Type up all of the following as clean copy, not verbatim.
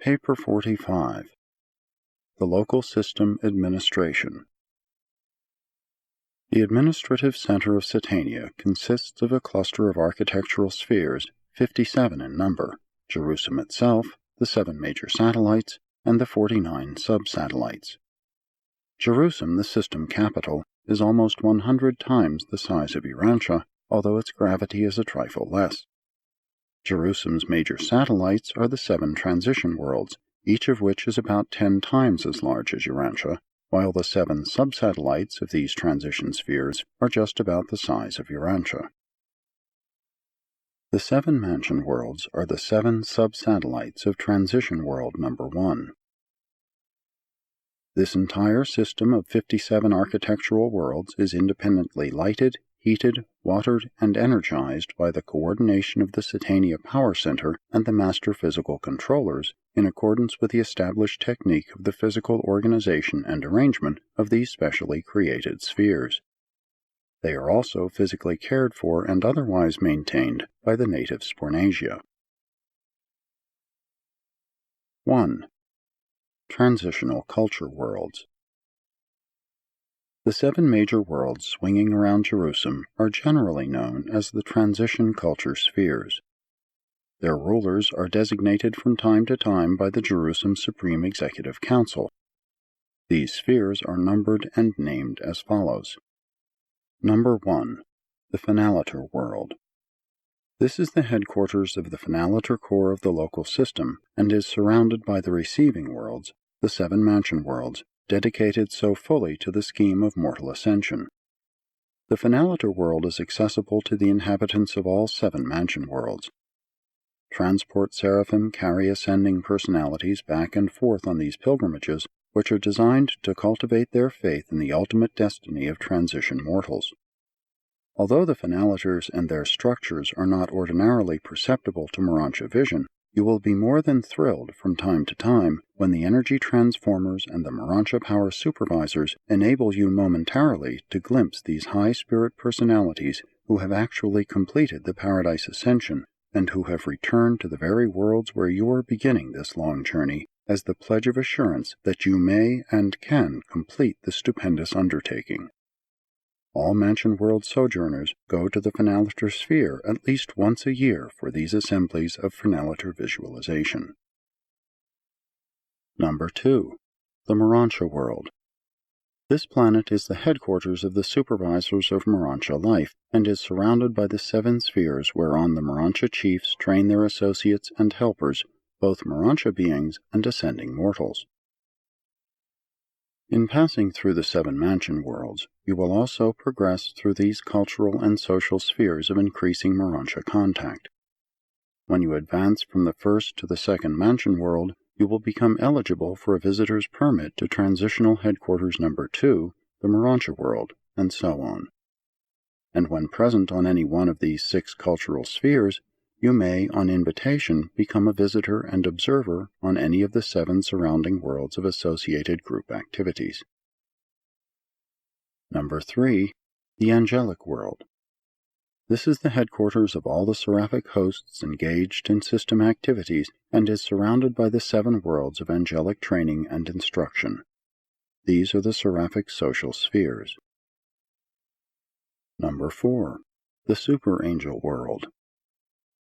Paper 45. The Local System Administration. The administrative center of Satania consists of a cluster of architectural spheres, 57 in number, Jerusalem itself, the 7 major satellites, and the 49 sub-satellites. Jerusalem, the system capital, is almost 100 times the size of Urantia, although its gravity is a trifle less. Jerusalem's major satellites are the 7 transition worlds, each of which is about 10 times as large as Urantia, while the 7 sub-satellites of these transition spheres are just about the size of Urantia. The 7 mansion worlds are the 7 sub-satellites of transition world number 1. This entire system of 57 architectural worlds is independently lighted, heated, watered, and energized by the coordination of the Satania Power Center and the master physical controllers in accordance with the established technique of the physical organization and arrangement of these specially created spheres. They are also physically cared for and otherwise maintained by the native Spornasia. 1. Transitional Culture Worlds. The 7 major worlds swinging around Jerusalem are generally known as the transition culture spheres. Their rulers are designated from time to time by the Jerusalem Supreme Executive Council. These spheres are numbered and named as follows. Number 1. The Finaliter World. This is the headquarters of the Finaliter Core of the local system and is surrounded by the receiving worlds, the 7 mansion worlds, dedicated so fully to the scheme of mortal ascension. The Finaliter world is accessible to the inhabitants of all 7 mansion worlds. Transport seraphim carry ascending personalities back and forth on these pilgrimages, which are designed to cultivate their faith in the ultimate destiny of transition mortals. Although the Finaliters and their structures are not ordinarily perceptible to Urantia vision, you will be more than thrilled from time to time when the energy transformers and the Urantia power supervisors enable you momentarily to glimpse these high spirit personalities who have actually completed the Paradise Ascension and who have returned to the very worlds where you are beginning this long journey as the pledge of assurance that you may and can complete the stupendous undertaking. All mansion world sojourners go to the Finaliter sphere at least once a year for these assemblies of Finaliter visualization. Number 2. The Urantia world. This planet is the headquarters of the supervisors of Urantia life and is surrounded by the 7 spheres whereon the Urantia chiefs train their associates and helpers, both Urantia beings and ascending mortals. In passing through the 7 mansion worlds, you will also progress through these cultural and social spheres of increasing Urantia contact. When you advance from the first to the 2nd mansion world, you will become eligible for a visitor's permit to Transitional Headquarters Number 2, the Urantia world, and so on. And when present on any one of these 6 cultural spheres, you may, on invitation, become a visitor and observer on any of the 7 surrounding worlds of associated group activities. Number 3. The Angelic World. This is the headquarters of all the seraphic hosts engaged in system activities and is surrounded by the 7 worlds of angelic training and instruction. These are the seraphic social spheres. Number 4. The Super Angel World.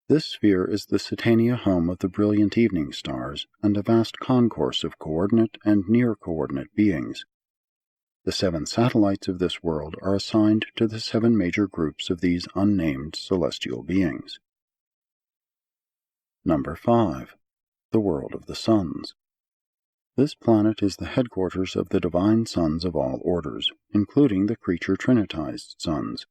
This sphere is the Satania home of the brilliant evening stars and a vast concourse of coordinate and near-coordinate beings. The 7 satellites of this world are assigned to the 7 major groups of these unnamed celestial beings. Number 5. The World of the Suns. This planet is the headquarters of the divine suns of all orders, including the creature trinitized suns.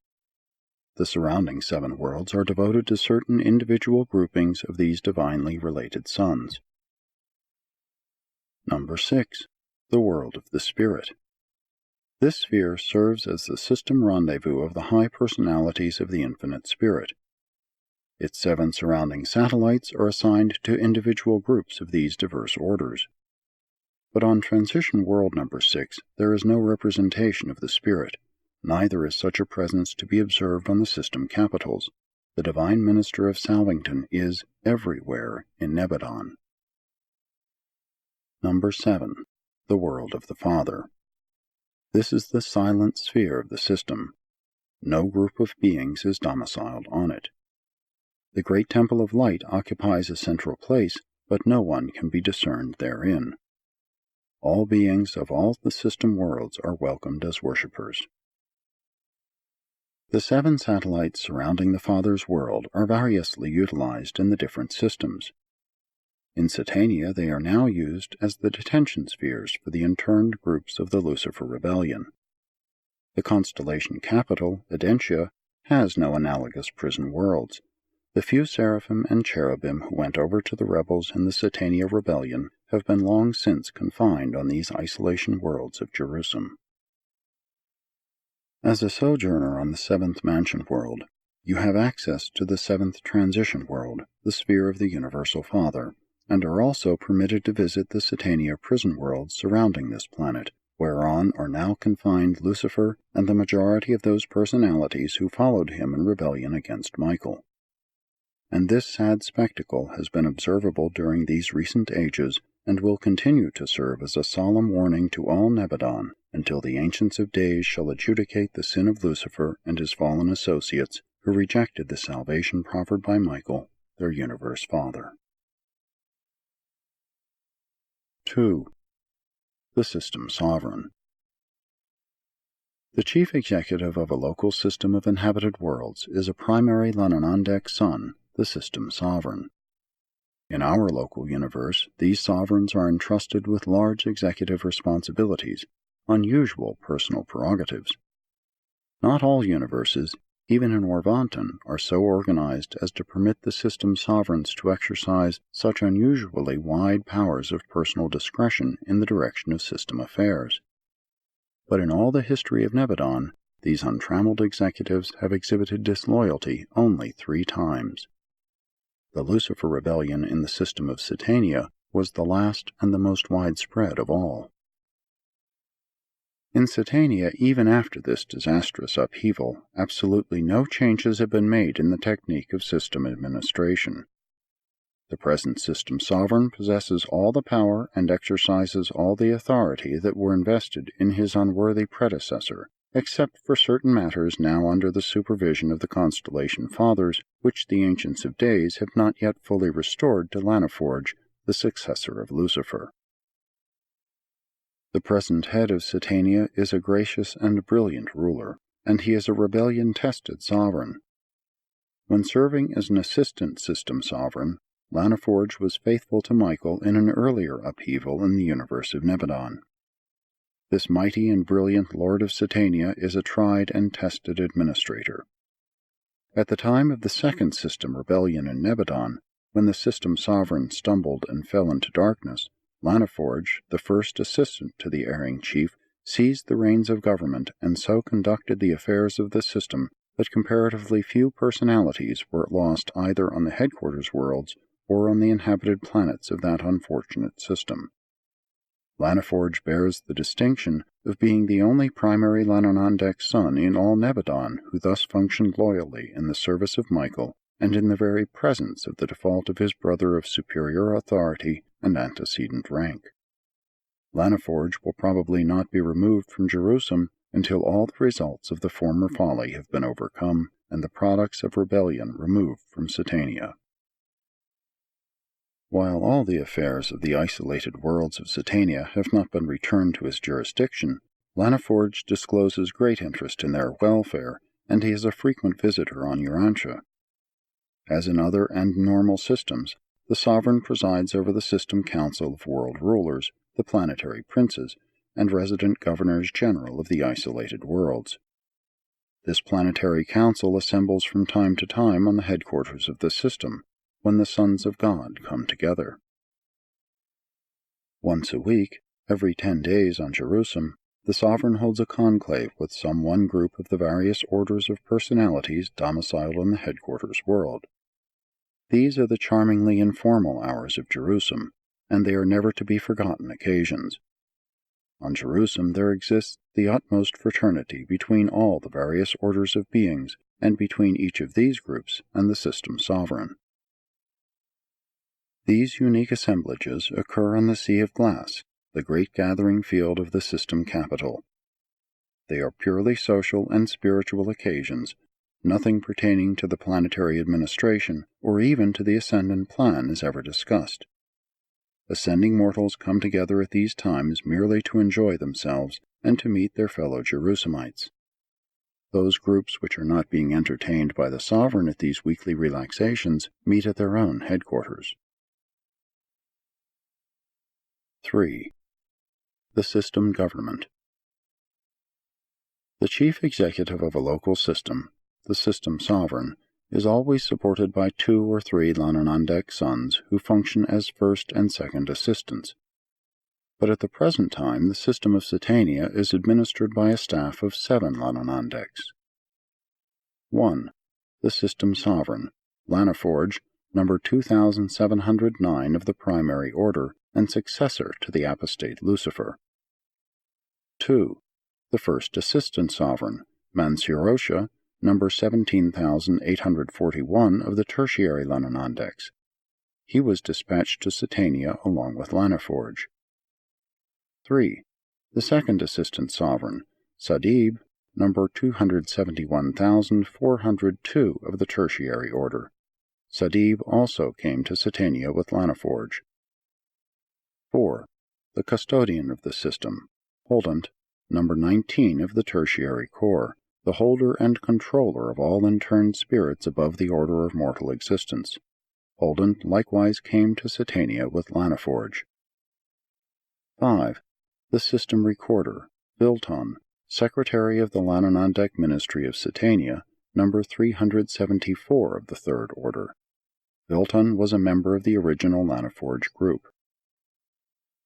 The surrounding 7 worlds are devoted to certain individual groupings of these divinely related suns. Number 6. The World of the Spirit. This sphere serves as the system rendezvous of the high personalities of the infinite spirit. Its 7 surrounding satellites are assigned to individual groups of these diverse orders. But on Transition World Number 6 there is no representation of the spirit. Neither is such a presence to be observed on the system capitals. The Divine Minister of Salvington is everywhere in Nebadon. Number 7. The World of the Father. This is the silent sphere of the system. No group of beings is domiciled on it. The great temple of light occupies a central place, but no one can be discerned therein. All beings of all the system worlds are welcomed as worshippers. The 7 satellites surrounding the Father's world are variously utilized in the different systems. In Satania, they are now used as the detention spheres for the interned groups of the Lucifer Rebellion. The constellation capital, Audentia, has no analogous prison worlds. The few seraphim and cherubim who went over to the rebels in the Satania Rebellion have been long since confined on these isolation worlds of Jerusalem. As a sojourner on the 7th Mansion World, you have access to the 7th Transition World, the sphere of the Universal Father, and are also permitted to visit the Satania prison worlds surrounding this planet, whereon are now confined Lucifer and the majority of those personalities who followed him in rebellion against Michael. And this sad spectacle has been observable during these recent ages and will continue to serve as a solemn warning to all Nebadon until the Ancients of Days shall adjudicate the sin of Lucifer and his fallen associates who rejected the salvation proffered by Michael, their universe father. 2. The System Sovereign. The chief executive of a local system of inhabited worlds is a primary Lananandek son, the System Sovereign. In our local universe, these sovereigns are entrusted with large executive responsibilities, unusual personal prerogatives. Not all universes, even in Orvanton, are so organized as to permit the system sovereigns to exercise such unusually wide powers of personal discretion in the direction of system affairs. But in all the history of Nebadon, these untrammeled executives have exhibited disloyalty only 3 times. The Lucifer Rebellion in the system of Satania was the last and the most widespread of all. In Satania, even after this disastrous upheaval, absolutely no changes have been made in the technique of system administration. The present system sovereign possesses all the power and exercises all the authority that were invested in his unworthy predecessor, except for certain matters now under the supervision of the Constellation Fathers, which the Ancients of Days have not yet fully restored to Lanaforge, the successor of Lucifer. The present head of Satania is a gracious and brilliant ruler, and he is a rebellion-tested sovereign. When serving as an assistant system sovereign, Lanaforge was faithful to Michael in an earlier upheaval in the universe of Nebadon. This mighty and brilliant Lord of Satania is a tried and tested administrator. At the time of the second system rebellion in Nebadon, when the system sovereign stumbled and fell into darkness, Lanaforge, the first assistant to the erring chief, seized the reins of government and so conducted the affairs of the system that comparatively few personalities were lost either on the headquarters worlds or on the inhabited planets of that unfortunate system. Lanaforge bears the distinction of being the only primary Lananandek son in all Nebadon who thus functioned loyally in the service of Michael and in the very presence of the default of his brother of superior authority and antecedent rank. Lanaforge will probably not be removed from Jerusalem until all the results of the former folly have been overcome and the products of rebellion removed from Satania. While all the affairs of the isolated worlds of Satania have not been returned to his jurisdiction, Lanaforge discloses great interest in their welfare, and he is a frequent visitor on Urantia. As in other and normal systems, the sovereign presides over the system council of world rulers, the planetary princes, and resident governors general of the isolated worlds. This planetary council assembles from time to time on the headquarters of the system, when the sons of God come together. Once a week, every 10 days on Jerusalem, the sovereign holds a conclave with some one group of the various orders of personalities domiciled on the headquarters world. These are the charmingly informal hours of Jerusalem, and they are never to be forgotten occasions. On Jerusalem there exists the utmost fraternity between all the various orders of beings, and between each of these groups and the system sovereign. These unique assemblages occur on the Sea of Glass, the great gathering field of the system capital. They are purely social and spiritual occasions. Nothing pertaining to the planetary administration or even to the Ascendant Plan is ever discussed. Ascending mortals come together at these times merely to enjoy themselves and to meet their fellow Jerusamites. Those groups which are not being entertained by the sovereign at these weekly relaxations meet at their own headquarters. 3. The system government. The chief executive of a local system, the system sovereign, is always supported by 2 or 3 Lananandek sons who function as first and second assistants. But at the present time the system of Satania is administered by a staff of 7 Lananandeks. 1. The system sovereign, Lanaforge, number 2709 of the primary order and successor to the apostate Lucifer. 2. The first assistant sovereign, Mansurosha, number 17,841 of the tertiary Lananandeks. He was dispatched to Satania along with Lanaforge. 3. The second assistant sovereign, Sadib, number 271,402 of the tertiary order. Sadib also came to Satania with Lanaforge. 4. The custodian of the system, Holdant, number 19 of the tertiary corps, the holder and controller of all interned spirits above the order of mortal existence. Holdant likewise came to Satania with Lanaforge. 5. The system recorder, Vilton, secretary of the Lananandek Ministry of Satania, number 374 of the third order. Vilton was a member of the original Lanaforge group.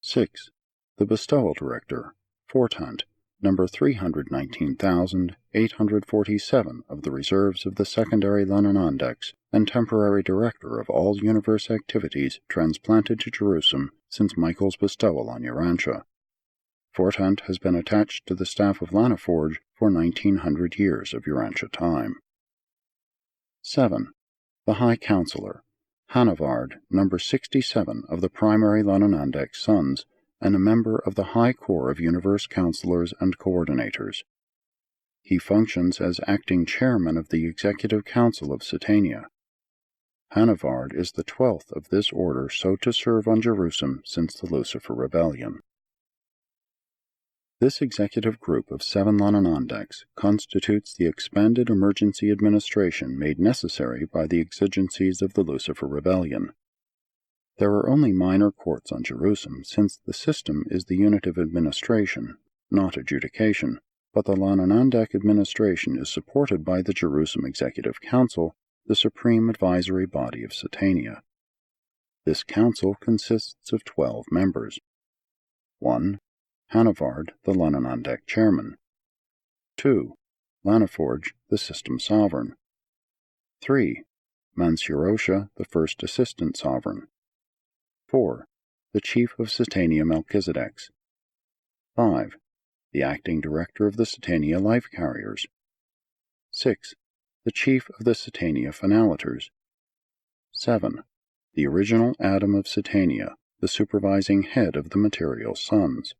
6. The bestowal director, Fortant, number 319,847 of the reserves of the secondary Lananandeks and temporary director of all universe activities transplanted to Jerusalem since Michael's bestowal on Urantia. Fortant has been attached to the staff of Lanaforge for 1900 years of Urantia time. 7. The High Counselor, Hanavard, number 67 of the primary Lananandek sons, and a member of the High Corps of Universe Counselors and Coordinators. He functions as acting chairman of the Executive Council of Satania. Hanavard is the 12th of this order so to serve on Jerusalem since the Lucifer Rebellion. This executive group of 7 Lananandeks constitutes the expanded emergency administration made necessary by the exigencies of the Lucifer Rebellion. There are only minor courts on Jerusalem since the system is the unit of administration, not adjudication, but the Lananandek administration is supported by the Jerusalem Executive Council, the supreme advisory body of Satania. This council consists of 12 members. 1. Hanavard, the Lananandek chairman. 2. Lanaforge, the system sovereign. 3. Mansurosha, the first assistant sovereign. 4. The chief of Satania Melchizedeks. 5. The acting director of the Satania Life Carriers. 6. The chief of the Satania Finalitors. 7. The original Adam of Satania, the supervising head of the material sons.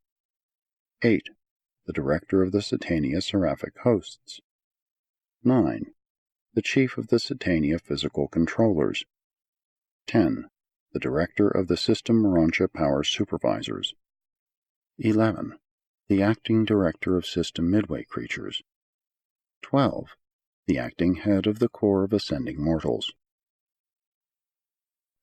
8. The director of the Satania Seraphic Hosts. 9. The chief of the Satania Physical Controllers. 10. The director of the System Urantia Power Supervisors. 11. The acting director of System Midway Creatures. 12. The acting head of the Corps of Ascending Mortals.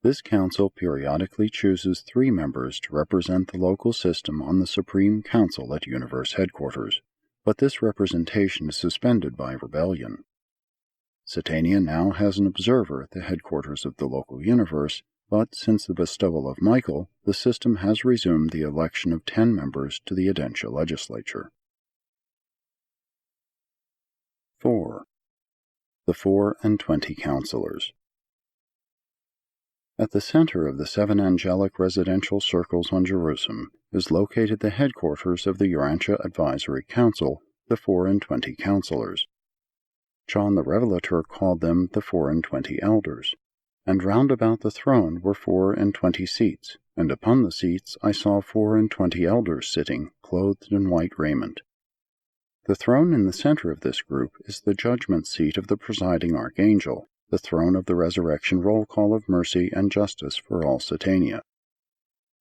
This council periodically chooses 3 members to represent the local system on the Supreme Council at Universe Headquarters, but this representation is suspended by rebellion. Satania now has an observer at the headquarters of the local universe, but since the bestowal of Michael, the system has resumed the election of 10 members to the Audentia legislature. 4. The 24 Counselors. At the center of the 7 angelic residential circles on Jerusalem is located the headquarters of the Urantia Advisory Council, the 24 Counselors. John the Revelator called them the 24 Elders. And round about the throne were 24 seats, and upon the seats I saw 24 elders sitting, clothed in white raiment. The throne in the center of this group is the judgment seat of the presiding archangel, the throne of the resurrection roll call of mercy and justice for all Satania.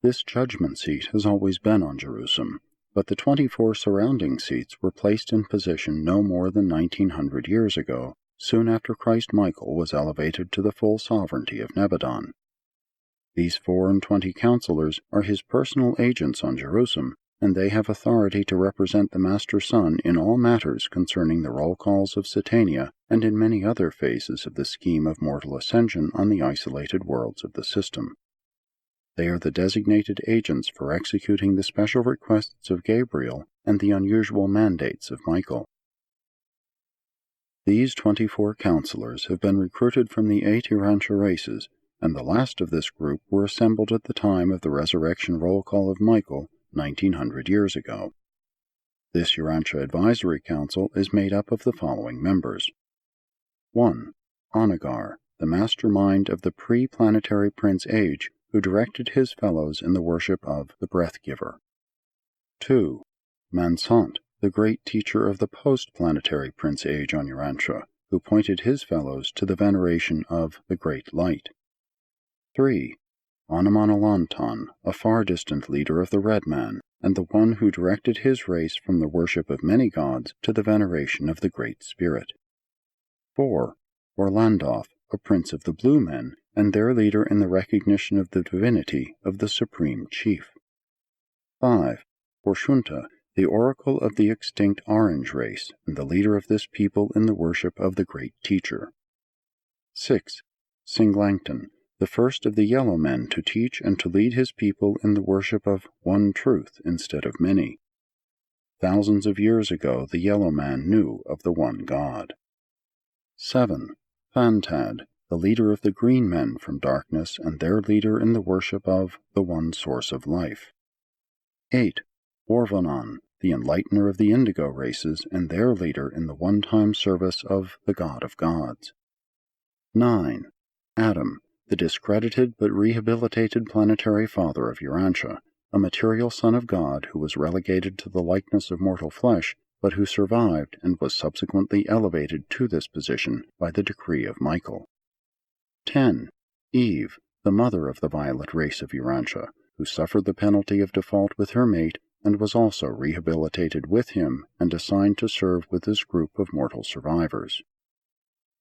This judgment seat has always been on Jerusalem, but the 24 surrounding seats were placed in position no more than 1900 years ago, soon after Christ Michael was elevated to the full sovereignty of Nebadon. These 24 counselors are his personal agents on Jerusalem, and they have authority to represent the Master Son in all matters concerning the roll calls of Satania and in many other phases of the scheme of mortal ascension on the isolated worlds of the system. They are the designated agents for executing the special requests of Gabriel and the unusual mandates of Michael. These 24 counselors have been recruited from the 8 Urantia races, and the last of this group were assembled at the time of the resurrection roll call of Michael 1900 years ago. This Urantia Advisory Council is made up of the following members. 1. Onagar, the mastermind of the pre-planetary Prince Age, who directed his fellows in the worship of the Breath Giver. 2. Mansant, the great teacher of the post-planetary Prince Age on Urantia, who pointed his fellows to the veneration of the Great Light. 3. Anamanalantan, a far-distant leader of the Red Man, and the one who directed his race from the worship of many gods to the veneration of the Great Spirit. 4. Orlandoth, a prince of the Blue Men, and their leader in the recognition of the divinity of the Supreme Chief. 5. Porshunta, the oracle of the extinct Orange race, and the leader of this people in the worship of the Great Teacher. 6. Singlangton, the first of the Yellow Men to teach and to lead his people in the worship of one truth instead of many. Thousands of years ago the Yellow Man knew of the one God. 7. Fantad, the leader of the Green Men from darkness and their leader in the worship of the one source of life. 8. Orvanon, the enlightener of the Indigo races and their leader in the one-time service of the God of Gods. 9. Adam, the discredited but rehabilitated planetary father of Urantia, a material son of God who was relegated to the likeness of mortal flesh, but who survived and was subsequently elevated to this position by the decree of Michael. 10. Eve, the mother of the violet race of Urantia, who suffered the penalty of default with her mate and was also rehabilitated with him and assigned to serve with this group of mortal survivors.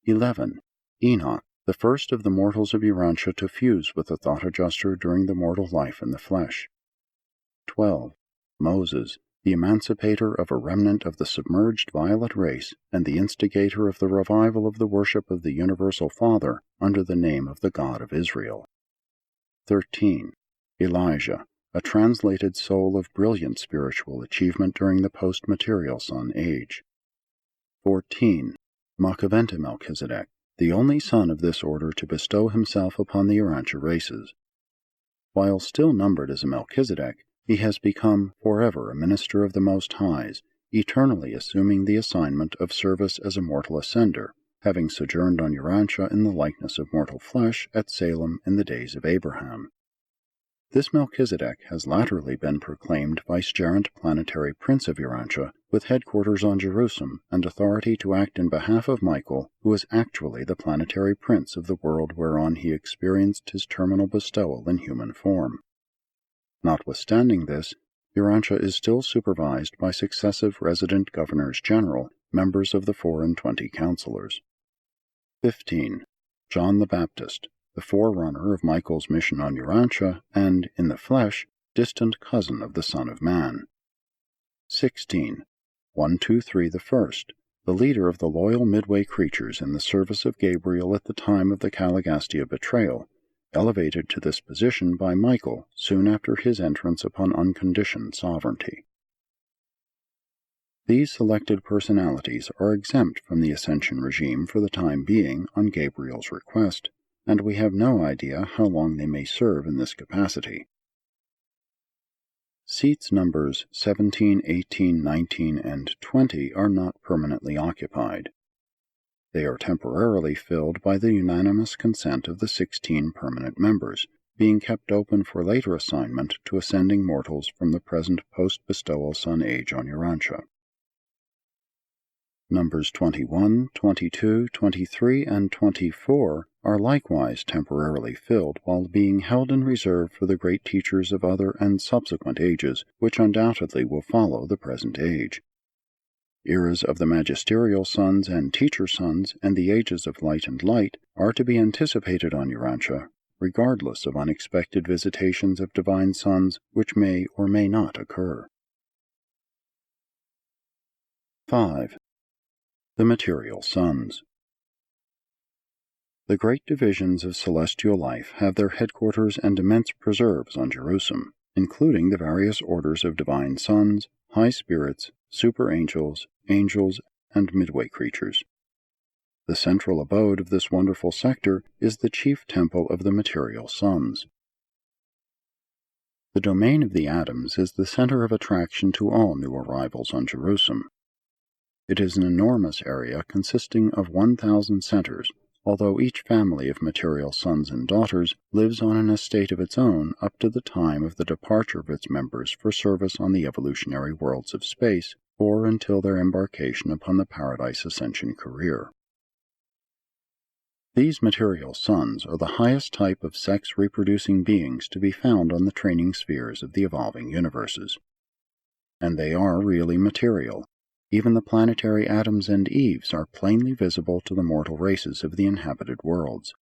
11. Enoch, the first of the mortals of Urantia to fuse with the thought adjuster during the mortal life in the flesh. 12. Moses, the emancipator of a remnant of the submerged violet race and the instigator of the revival of the worship of the Universal Father under the name of the God of Israel. 13. Elijah, a translated soul of brilliant spiritual achievement during the post-material Sun Age. 14. Makaventa Melchizedek, the only son of this order to bestow himself upon the Urantia races. While still numbered as a Melchizedek, he has become forever a minister of the Most High's, eternally assuming the assignment of service as a mortal ascender, having sojourned on Urantia in the likeness of mortal flesh at Salem in the days of Abraham. This Melchizedek has latterly been proclaimed vicegerent planetary prince of Urantia, with headquarters on Jerusalem and authority to act in behalf of Michael, who is actually the planetary prince of the world whereon he experienced his terminal bestowal in human form. Notwithstanding this, Urantia is still supervised by successive resident governors-general, members of the 24 counselors. 15. John the Baptist, the forerunner of Michael's mission on Urantia and, in the flesh, distant cousin of the Son of Man. 16. 123 the First, the leader of the loyal Midway creatures in the service of Gabriel at the time of the Caligastia betrayal, elevated to this position by Michael soon after his entrance upon unconditioned sovereignty. These selected personalities are exempt from the ascension regime for the time being on Gabriel's request, and we have no idea how long they may serve in this capacity. Seats numbers 17, 18, 19, and 20 are not permanently occupied. They are temporarily filled by the unanimous consent of the 16 permanent members, being kept open for later assignment to ascending mortals from the present post-bestowal sun age on Urantia. Numbers 21, 22, 23, and 24 are likewise temporarily filled while being held in reserve for the great teachers of other and subsequent ages, which undoubtedly will follow the present age. Eras of the magisterial sons and teacher sons and the ages of light and light are to be anticipated on Urantia, regardless of unexpected visitations of divine sons which may or may not occur. 5. The material sons. The great divisions of celestial life have their headquarters and immense preserves on Jerusalem, including the various orders of divine sons, high spirits, super angels, angels, and midway creatures. The central abode of this wonderful sector is the chief temple of the material sons. The domain of the atoms is the center of attraction to all new arrivals on Jerusalem. It is an enormous area consisting of 1,000 centers, although each family of material sons and daughters lives on an estate of its own up to the time of the departure of its members for service on the evolutionary worlds of space, or until their embarkation upon the Paradise Ascension career. These material sons are the highest type of sex-reproducing beings to be found on the training spheres of the evolving universes. And they are really material. Even the planetary Adams and Eves are plainly visible to the mortal races of the inhabited worlds.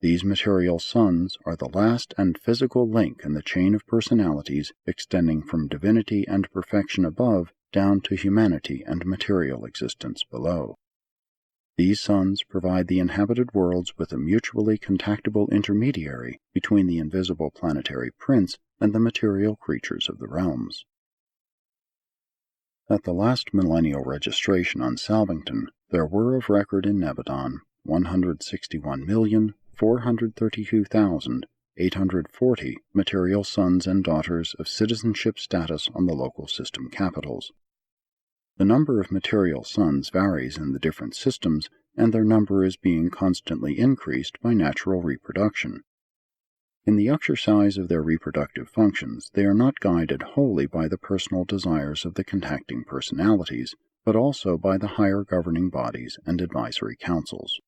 These material sons are the last and physical link in the chain of personalities extending from divinity and perfection above down to humanity and material existence below. These sons provide the inhabited worlds with a mutually contactable intermediary between the invisible planetary prince and the material creatures of the realms. At the last millennial registration on Salvington, there were of record in Nebadon 161,432,840 material sons and daughters of citizenship status on the local system capitals. The number of material sons varies in the different systems, and their number is being constantly increased by natural reproduction. In the exercise of their reproductive functions, they are not guided wholly by the personal desires of the contacting personalities, but also by the higher governing bodies and advisory councils.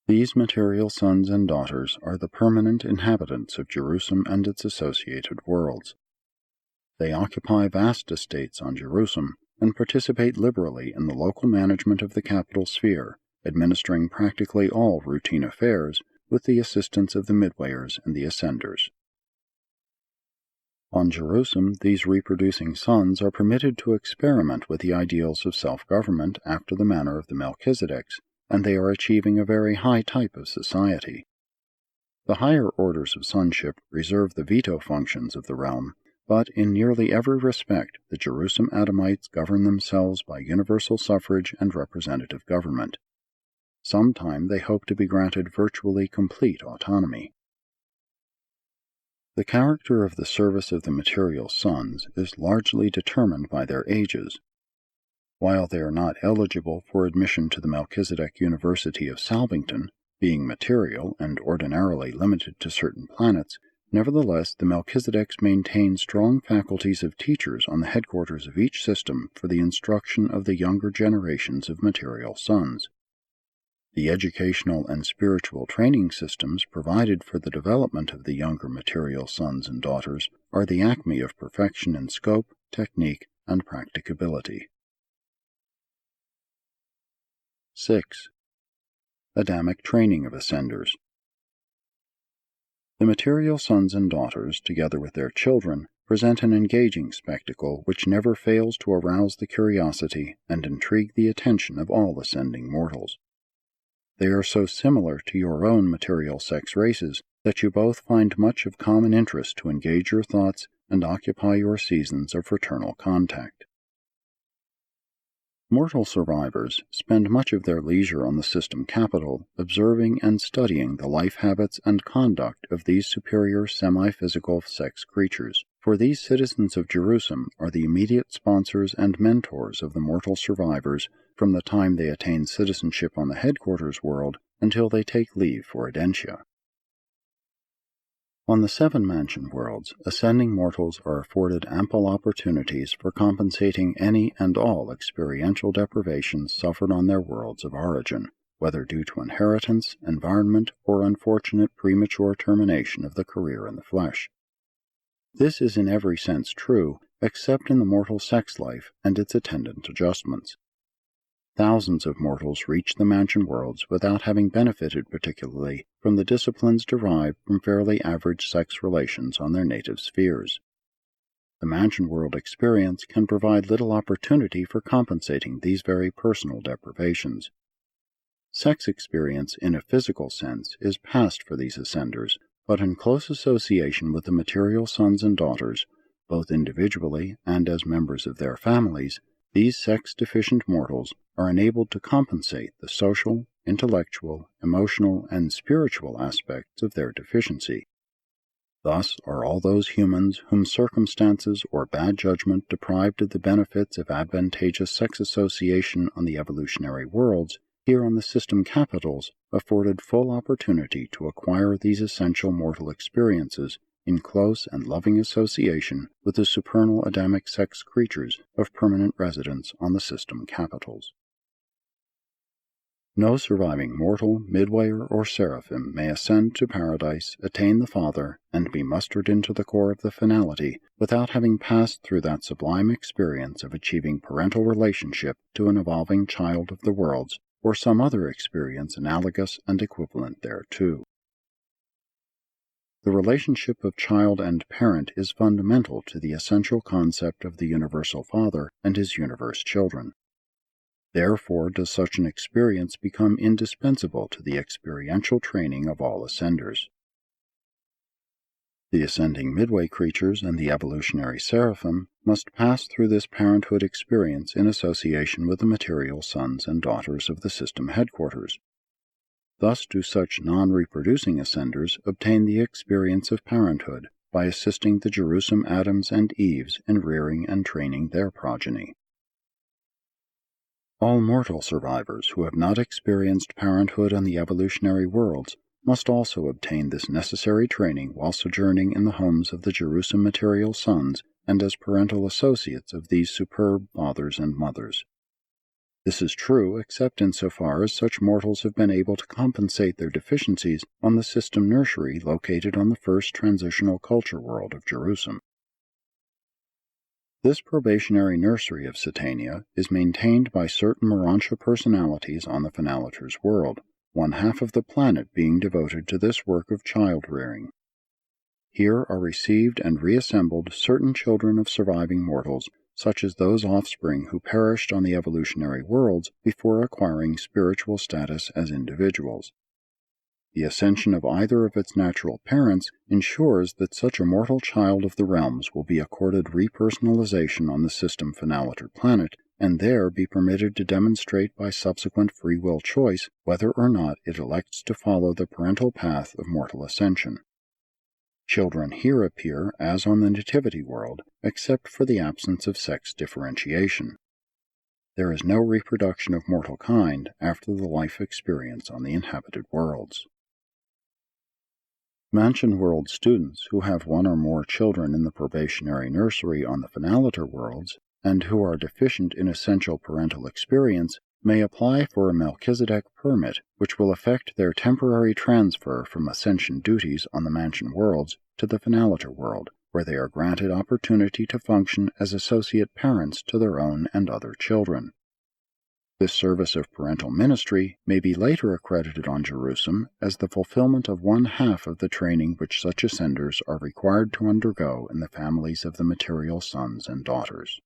These material sons and daughters are the permanent inhabitants of Jerusalem and its associated worlds. They occupy vast estates on Jerusalem and participate liberally in the local management of the capital sphere, administering practically all routine affairs with the assistance of the midwayers and the ascenders. On Jerusalem, these reproducing sons are permitted to experiment with the ideals of self-government after the manner of the Melchizedeks, and they are achieving a very high type of society. The higher orders of sonship reserve the veto functions of the realm, but in nearly every respect the Jerusalem Adamites govern themselves by universal suffrage and representative government. Sometime they hope to be granted virtually complete autonomy. The character of the service of the material sons is largely determined by their ages. While they are not eligible for admission to the Melchizedek University of Salvington, being material and ordinarily limited to certain planets, nevertheless the Melchizedeks maintain strong faculties of teachers on the headquarters of each system for the instruction of the younger generations of material sons. The educational and spiritual training systems provided for the development of the younger material sons and daughters are the acme of perfection in scope, technique, and practicability. 6. Adamic training of ascenders. The material sons and daughters, together with their children, present an engaging spectacle which never fails to arouse the curiosity and intrigue the attention of all ascending mortals. They are so similar to your own material sex races that you both find much of common interest to engage your thoughts and occupy your seasons of fraternal contact. Mortal survivors spend much of their leisure on the system capital observing and studying the life habits and conduct of these superior semi-physical sex creatures, for these citizens of Jerusalem are the immediate sponsors and mentors of the mortal survivors from the time they attain citizenship on the headquarters world until they take leave for Audentia. On the 7 mansion worlds, ascending mortals are afforded ample opportunities for compensating any and all experiential deprivations suffered on their worlds of origin, whether due to inheritance, environment, or unfortunate premature termination of the career in the flesh. This is in every sense true, except in the mortal sex life and its attendant adjustments. Thousands of mortals reach the mansion worlds without having benefited particularly from the disciplines derived from fairly average sex relations on their native spheres. The mansion world experience can provide little opportunity for compensating these very personal deprivations. Sex experience in a physical sense is past for these ascenders, but in close association with the material sons and daughters, both individually and as members of their families, these sex-deficient mortals are enabled to compensate the social, intellectual, emotional, and spiritual aspects of their deficiency. Thus are all those humans whom circumstances or bad judgment deprived of the benefits of advantageous sex association on the evolutionary worlds, here on the system capitals, afforded full opportunity to acquire these essential mortal experiences in close and loving association with the supernal Adamic sex creatures of permanent residence on the system capitals. No surviving mortal, midwayer, or seraphim may ascend to paradise, attain the Father, and be mustered into the core of the finality without having passed through that sublime experience of achieving parental relationship to an evolving child of the worlds, or some other experience analogous and equivalent thereto. The relationship of child and parent is fundamental to the essential concept of the Universal Father and His universe children. Therefore does such an experience become indispensable to the experiential training of all ascenders. The ascending midway creatures and the evolutionary seraphim must pass through this parenthood experience in association with the material sons and daughters of the system headquarters. Thus do such non-reproducing ascenders obtain the experience of parenthood by assisting the Jerusalem Adams and Eves in rearing and training their progeny. All mortal survivors who have not experienced parenthood on the evolutionary worlds must also obtain this necessary training while sojourning in the homes of the Jerusalem material sons and as parental associates of these superb fathers and mothers. This is true except insofar as such mortals have been able to compensate their deficiencies on the system nursery located on the first transitional culture world of Jerusalem. This probationary nursery of Satania is maintained by certain Urantia personalities on the Finalator's world, 1/2 of the planet being devoted to this work of child-rearing. Here are received and reassembled certain children of surviving mortals, such as those offspring who perished on the evolutionary worlds before acquiring spiritual status as individuals. The ascension of either of its natural parents ensures that such a mortal child of the realms will be accorded repersonalization on the system Finalator planet, and there be permitted to demonstrate by subsequent free will choice whether or not it elects to follow the parental path of mortal ascension. Children here appear as on the nativity world, except for the absence of sex differentiation. There is no reproduction of mortal kind after the life experience on the inhabited worlds. Mansion world students who have one or more children in the probationary nursery on the Finalator worlds, and who are deficient in essential parental experience, may apply for a Melchizedek permit, which will effect their temporary transfer from ascension duties on the mansion worlds to the Finalator world, where they are granted opportunity to function as associate parents to their own and other children. This service of parental ministry may be later accredited on Jerusalem as the fulfillment of 1/2 of the training which such ascenders are required to undergo in the families of the material sons and daughters.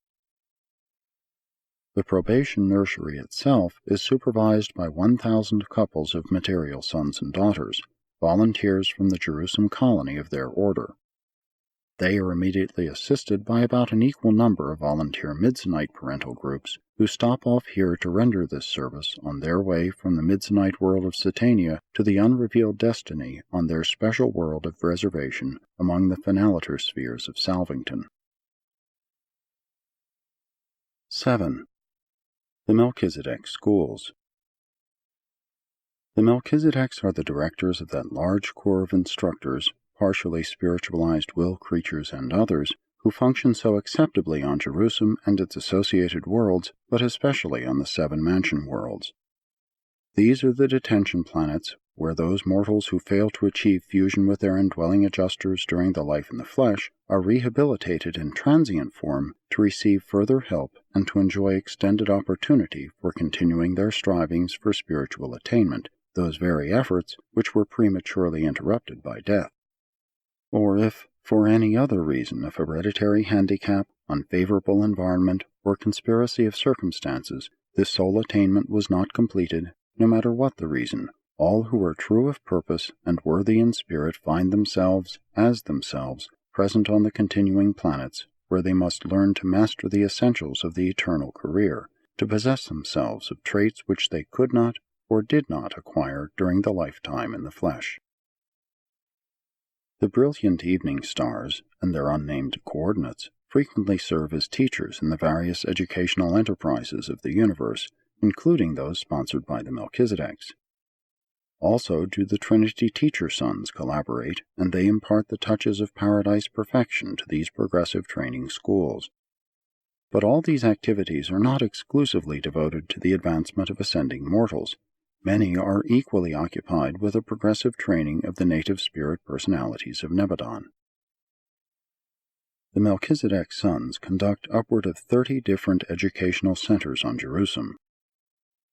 The probation nursery itself is supervised by 1,000 couples of material sons and daughters, volunteers from the Jerusalem colony of their order. They are immediately assisted by about an equal number of volunteer Midsonite parental groups who stop off here to render this service on their way from the Midsonite world of Satania to the unrevealed destiny on their special world of reservation among the Finalator spheres of Salvington. 7. The Melchizedek Schools. The Melchizedeks are the directors of that large corps of instructors, partially spiritualized will creatures and others, who function so acceptably on Jerusalem and its associated worlds, but especially on the seven mansion worlds. These are the detention planets, where those mortals who fail to achieve fusion with their indwelling adjusters during the life in the flesh are rehabilitated in transient form to receive further help and to enjoy extended opportunity for continuing their strivings for spiritual attainment, those very efforts which were prematurely interrupted by death. Or if, for any other reason of hereditary handicap, unfavorable environment, or conspiracy of circumstances, this soul attainment was not completed, no matter what the reason, all who are true of purpose and worthy in spirit find themselves, as themselves, present on the continuing planets, where they must learn to master the essentials of the eternal career, to possess themselves of traits which they could not or did not acquire during the lifetime in the flesh. The brilliant evening stars, and their unnamed coordinates, frequently serve as teachers in the various educational enterprises of the universe, including those sponsored by the Melchizedeks. Also do the Trinity teacher sons collaborate, and they impart the touches of paradise perfection to these progressive training schools. But all these activities are not exclusively devoted to the advancement of ascending mortals. Many are equally occupied with the progressive training of the native spirit personalities of Nebadon. The Melchizedek sons conduct upward of 30 different educational centers on Jerusalem.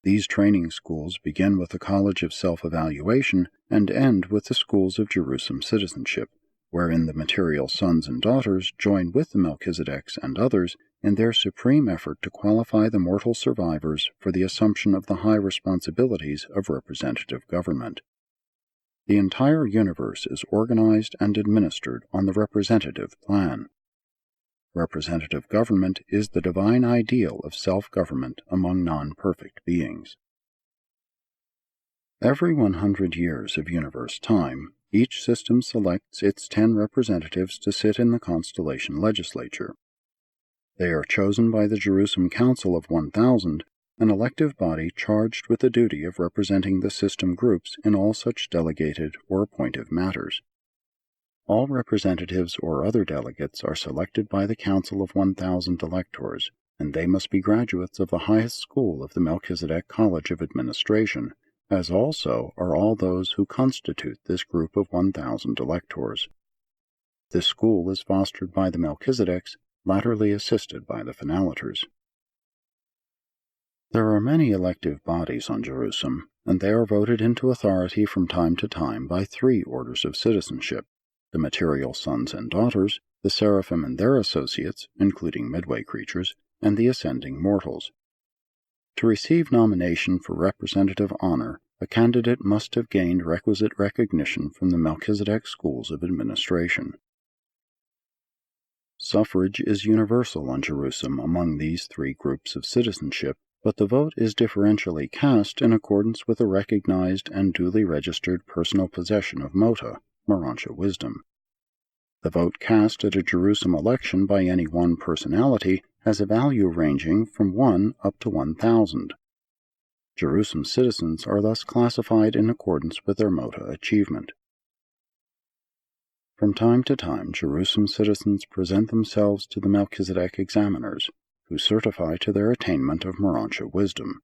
These training schools begin with the College of Self-Evaluation and end with the Schools of Jerusalem Citizenship, wherein the material sons and daughters join with the Melchizedeks and others in their supreme effort to qualify the mortal survivors for the assumption of the high responsibilities of representative government. The entire universe is organized and administered on the representative plan. Representative government is the divine ideal of self-government among non-perfect beings. Every 100 years of universe time, each system selects its 10 representatives to sit in the constellation legislature. They are chosen by the Jerusalem Council of 1000, an elective body charged with the duty of representing the system groups in all such delegated or appointive matters. All representatives or other delegates are selected by the Council of 1000 electors, and they must be graduates of the highest school of the Melchizedek College of Administration, as also are all those who constitute this group of 1000 electors. This school is fostered by the Melchizedeks, latterly assisted by the Phenalators. There are many elective bodies on Jerusalem, and they are voted into authority from time to time by 3 orders of citizenship: the material sons and daughters, the seraphim and their associates, including midway creatures, and the ascending mortals. To receive nomination for representative honor, a candidate must have gained requisite recognition from the Melchizedek schools of administration. Suffrage is universal on Jerusalem among these 3 groups of citizenship, but the vote is differentially cast in accordance with a recognized and duly registered personal possession of Mota, Urantia wisdom. The vote cast at a Jerusalem election by any one personality has a value ranging from 1 up to 1,000. Jerusalem citizens are thus classified in accordance with their Mota achievement. From time to time, Jerusalem citizens present themselves to the Melchizedek examiners, who certify to their attainment of Urantia wisdom.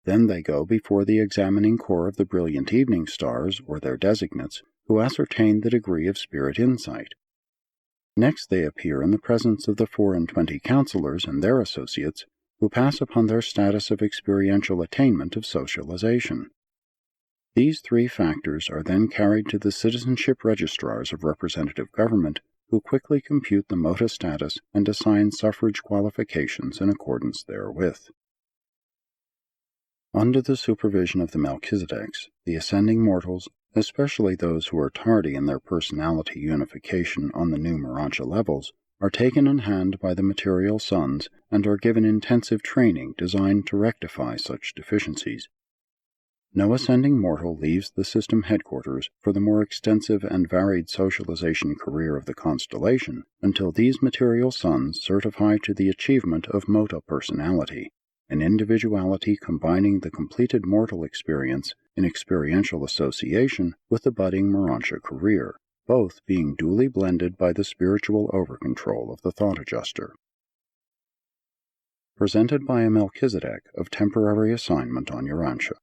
Then they go before the examining corps of the brilliant evening stars, or their designates, who ascertain the degree of spirit insight. Next they appear in the presence of the 24 counselors and their associates, who pass upon their status of experiential attainment of socialization. These 3 factors are then carried to the citizenship registrars of representative government, who quickly compute the Mota status and assign suffrage qualifications in accordance therewith. Under the supervision of the Melchizedeks, the ascending mortals, especially those who are tardy in their personality unification on the new Urantia levels, are taken in hand by the material sons and are given intensive training designed to rectify such deficiencies. No ascending mortal leaves the system headquarters for the more extensive and varied socialization career of the constellation until these material sons certify to the achievement of Mota personality, an individuality combining the completed mortal experience in experiential association with the budding Urantia career, both being duly blended by the spiritual over-control of the thought adjuster. Presented by a Melchizedek of temporary assignment on Urantia.